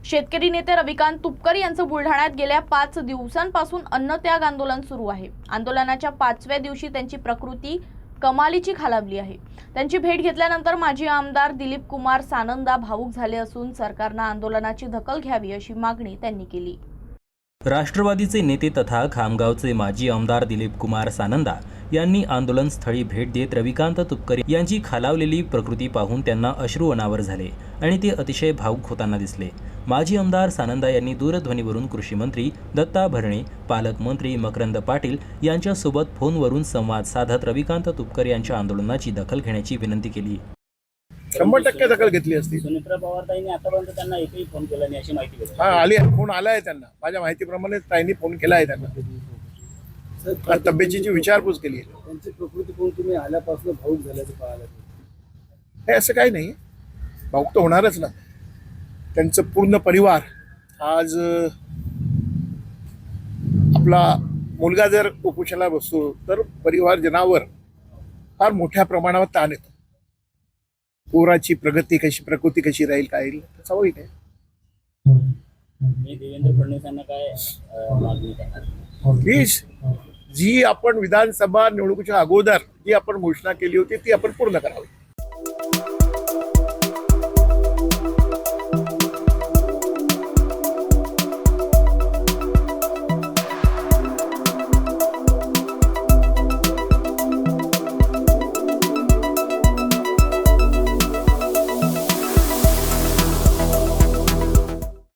शेतकरी नेते रविकांत तुपकर यांचं बुलढाण्यात गेल्या 5 दिवसांपासून अन्नत्याग आंदोलन सुरू आहे। आंदोलनाच्या 5व्या दिवशी त्यांची प्रकृती कमालीची खालावली आहे। त्यांची भेट घेतल्यानंतर माजी आमदार दिलीप कुमार सानंदा भावुक झाले असून सरकारने आंदोलनाची दखल घ्यावी अशी मागणी त्यांनी केली। राष्ट्रवादीचे नेते तथा खामगावचे माजी आमदार दिलीप कुमार सानंदा यांनी आंदोलन स्थळी भेट देत रविकांत तुपकर यांची खालावलेली प्रकृती पाहून त्यांना अश्रू अनावर झाले आणि ते अतिशय भावुक होताना दिसले। माजी आमदार सानंदा यांनी दूरध्वनीवरून कृषी मंत्री दत्ता भरणे, पालकमंत्री मकरंद पाटील यांच्यासोबत फोनवरून संवाद साधत रविकांत तुपकर यांच्या आंदोलनाची दखल घेण्याची विनंती केली। 100% दखल घेतली असती। सुनेत्रा पवारताईंनी आतापर्यंत त्यांना एकही फोन केला नाही अशी माहिती मिळाली। आली फोन आलाय त्यांना, माझ्या माहितीप्रमाणे ताईंनी फोन केला आहे त्यांना, तब्येतीची विचारपूस केली आहे। त्यांची प्रकृती कोण तुम्ही आल्यापासून भाऊक झाल्याचं पाहायला हे असं काही नाही, भाऊक तर होणारच ना। त्यांचं पूर्ण परिवार आज आपला मुलगा जर उपोषणाला बसतो तर परिवार जनावर फार मोठ्या प्रमाणावर ताण येतो। पोराची प्रकृती कशी राहील काय राहील स्वाभाविक आहे। मी देवेंद्र फडणवीसांना काय मागणी करणार? प्लीज, जी आपण विधानसभा निवडणुकीच्या अगोदर जी आपण घोषणा केली होती ती आपण पूर्ण करावी।